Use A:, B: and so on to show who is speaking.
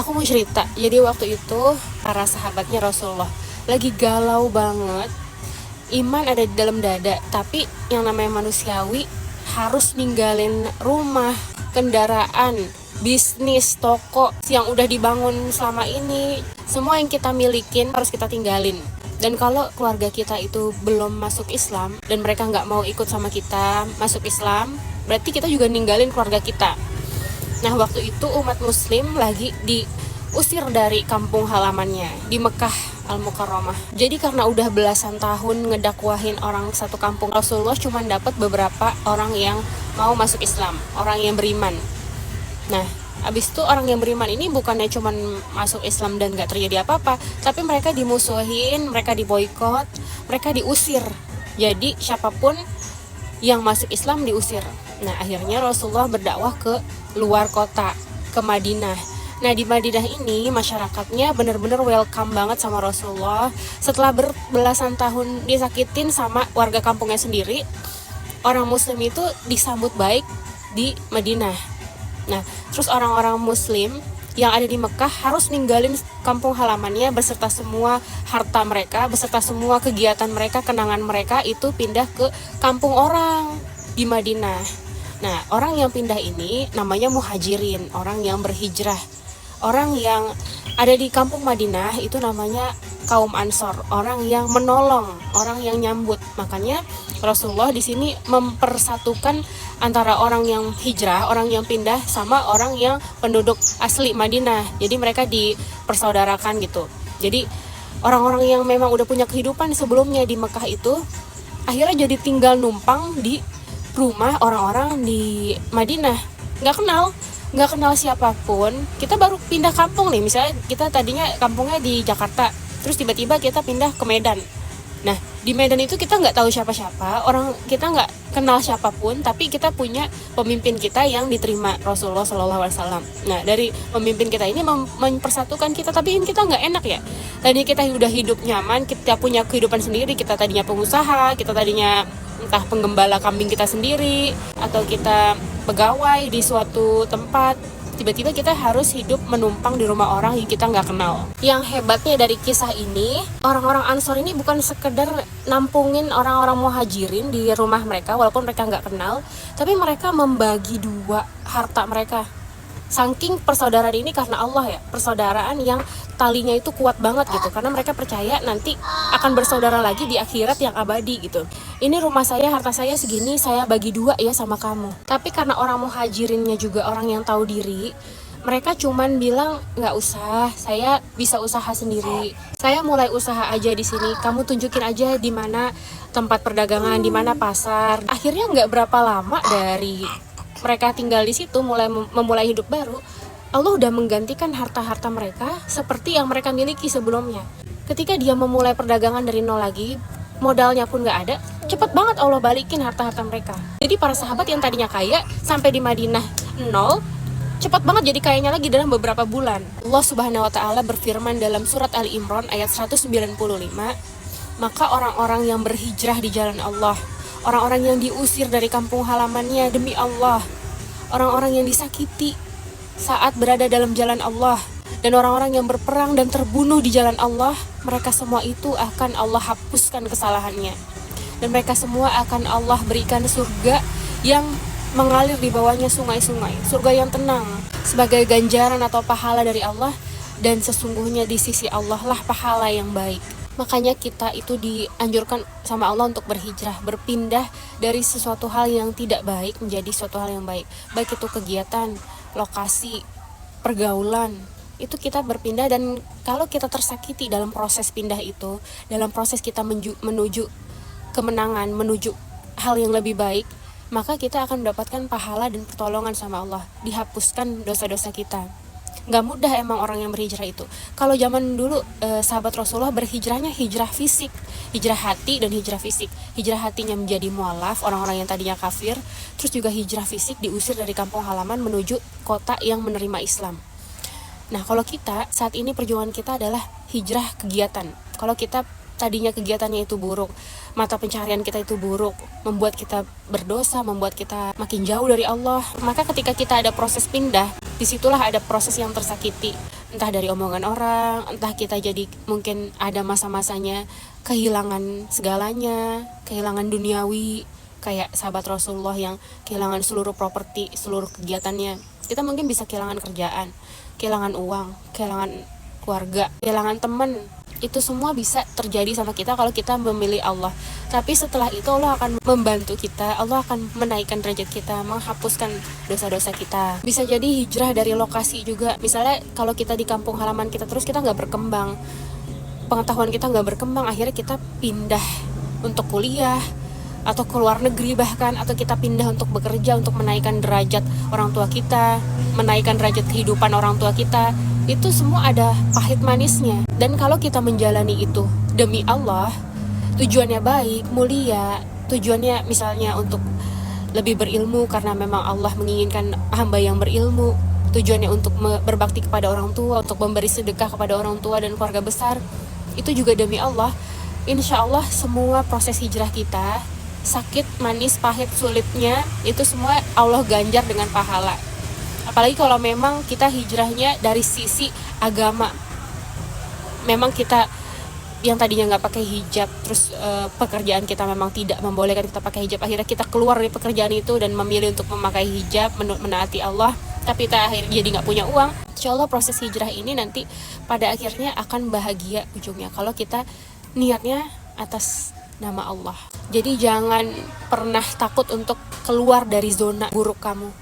A: Aku mau cerita. Jadi waktu itu para sahabatnya Rasulullah lagi galau banget. Iman ada di dalam dada, tapi yang namanya manusiawi harus ninggalin rumah, kendaraan, bisnis, toko yang udah dibangun selama ini. Semua yang kita milikin harus kita tinggalin. Dan kalau keluarga kita itu belum masuk Islam dan mereka nggak mau ikut sama kita masuk Islam, berarti kita juga ninggalin keluarga kita. Nah, waktu itu umat muslim lagi diusir dari kampung halamannya di Mekah Al-Mukarramah. Jadi karena udah belasan tahun ngedakwahin orang satu kampung, Rasulullah cuma dapat beberapa orang yang mau masuk Islam, orang yang beriman. Nah, abis itu orang yang beriman ini bukannya cuma masuk Islam dan gak terjadi apa-apa, tapi mereka dimusuhin, mereka diboikot, mereka diusir. Jadi siapapun yang masuk Islam diusir. Nah, akhirnya Rasulullah berdakwah ke luar kota, ke Madinah. Nah, di Madinah ini masyarakatnya benar-benar welcome banget sama Rasulullah. Setelah berbelasan tahun disakitin sama warga kampungnya sendiri, orang muslim itu disambut baik di Madinah. Nah, terus orang-orang muslim yang ada di Mekah harus ninggalin kampung halamannya beserta semua harta mereka, beserta semua kegiatan mereka, kenangan mereka itu pindah ke kampung orang di Madinah. Nah, orang yang pindah ini namanya muhajirin, orang yang berhijrah. Orang yang ada di kampung Madinah itu namanya kaum Ansor, orang yang menolong, orang yang nyambut. Makanya Rasulullah di sini mempersatukan antara orang yang hijrah, orang yang pindah sama orang yang penduduk asli Madinah. Jadi mereka dipersaudarakan gitu. Jadi orang-orang yang memang udah punya kehidupan sebelumnya di Mekah itu akhirnya jadi tinggal numpang di rumah orang-orang di Madinah. Nggak kenal siapapun. Kita baru pindah kampung nih, misalnya kita tadinya kampungnya di Jakarta, terus tiba-tiba kita pindah ke Medan. Nah, di Medan itu kita nggak tahu siapa-siapa, orang kita nggak kenal siapapun, tapi kita punya pemimpin kita yang diterima Rasulullah SAW. Nah, dari pemimpin kita ini mempersatukan kita, tapi kita nggak enak ya. Tadi kita udah hidup nyaman, kita punya kehidupan sendiri, kita tadinya pengusaha, kita tadinya entah penggembala kambing kita sendiri, atau kita pegawai di suatu tempat. Tiba-tiba kita harus hidup menumpang di rumah orang yang kita nggak kenal. Yang hebatnya dari kisah ini, orang-orang Ansor ini bukan sekedar nampungin orang-orang muhajirin di rumah mereka walaupun mereka nggak kenal, tapi mereka membagi dua harta mereka. Saking persaudaraan ini karena Allah ya, persaudaraan yang talinya itu kuat banget gitu, karena mereka percaya nanti akan bersaudara lagi di akhirat yang abadi gitu. Ini rumah saya, harta saya segini, saya bagi dua ya sama kamu. Tapi karena orang muhajirinnya juga orang yang tahu diri, mereka cuman bilang nggak usah, saya bisa usaha sendiri. Saya mulai usaha aja di sini. Kamu tunjukin aja di mana tempat perdagangan, di mana pasar. Akhirnya nggak berapa lama dari mereka tinggal di situ, memulai hidup baru, Allah udah menggantikan harta-harta mereka seperti yang mereka miliki sebelumnya. Ketika dia memulai perdagangan dari nol lagi, modalnya pun nggak ada, cepet banget Allah balikin harta-harta mereka. Jadi para sahabat yang tadinya kaya sampai di Madinah nol, cepat banget jadi kayanya lagi dalam beberapa bulan. Allah Subhanahu wa taala berfirman dalam surat Ali Imran ayat 195, maka orang-orang yang berhijrah di jalan Allah, orang-orang yang diusir dari kampung halamannya demi Allah, orang-orang yang disakiti saat berada dalam jalan Allah, dan orang-orang yang berperang dan terbunuh di jalan Allah, mereka semua itu akan Allah hapuskan kesalahannya. Dan mereka semua akan Allah berikan surga yang mengalir di bawahnya sungai-sungai, surga yang tenang, sebagai ganjaran atau pahala dari Allah, dan sesungguhnya di sisi Allah lah pahala yang baik. Makanya kita itu dianjurkan sama Allah untuk berhijrah, berpindah dari sesuatu hal yang tidak baik menjadi suatu hal yang baik. Baik itu kegiatan, lokasi, pergaulan, itu kita berpindah. Dan kalau kita tersakiti dalam proses pindah itu, dalam proses kita menuju kemenangan, menuju hal yang lebih baik, maka kita akan mendapatkan pahala dan pertolongan sama Allah, dihapuskan dosa-dosa kita. Gak mudah emang orang yang berhijrah itu. Kalau zaman dulu sahabat Rasulullah berhijrahnya hijrah fisik, hijrah hati dan hijrah fisik. Hijrah hatinya menjadi mualaf, orang-orang yang tadinya kafir. Terus juga hijrah fisik, diusir dari kampung halaman menuju kota yang menerima Islam. Nah, kalau kita saat ini perjuangan kita adalah hijrah kegiatan. Kalau kita tadinya kegiatannya itu buruk, mata pencaharian kita itu buruk, membuat kita berdosa, membuat kita makin jauh dari Allah, maka ketika kita ada proses pindah, disitulah ada proses yang tersakiti. entah dari omongan orang, entah kita jadi mungkin ada masa-masanya kehilangan segalanya, kehilangan duniawi, kayak sahabat Rasulullah yang kehilangan seluruh properti, seluruh kegiatannya. Kita mungkin bisa kehilangan kerjaan, kehilangan uang, kehilangan keluarga, kehilangan teman. Itu semua bisa terjadi sama kita kalau kita memilih Allah. Tapi setelah itu Allah akan membantu kita, Allah akan menaikkan derajat kita, menghapuskan dosa-dosa kita. Bisa jadi hijrah dari lokasi juga. Misalnya kalau kita di kampung halaman kita terus, kita nggak berkembang, pengetahuan kita nggak berkembang, akhirnya kita pindah untuk kuliah atau ke luar negeri bahkan, atau kita pindah untuk bekerja untuk menaikkan derajat orang tua kita, menaikkan derajat kehidupan orang tua kita. Itu semua ada pahit manisnya. Dan kalau kita menjalani itu demi Allah, tujuannya baik, mulia, tujuannya misalnya untuk lebih berilmu karena memang Allah menginginkan hamba yang berilmu, tujuannya untuk berbakti kepada orang tua, untuk memberi sedekah kepada orang tua dan keluarga besar, itu juga demi Allah. Insya Allah semua proses hijrah kita, sakit, manis, pahit, sulitnya, itu semua Allah ganjar dengan pahala. Apalagi kalau memang kita hijrahnya dari sisi agama, memang kita yang tadinya nggak pakai hijab, terus pekerjaan kita memang tidak membolehkan kita pakai hijab, akhirnya kita keluar dari pekerjaan itu dan memilih untuk memakai hijab, menaati Allah, tapi kita akhirnya jadi nggak punya uang. Insya Allah proses hijrah ini nanti pada akhirnya akan bahagia ujungnya kalau kita niatnya atas nama Allah. Jadi jangan pernah takut untuk keluar dari zona buruk kamu.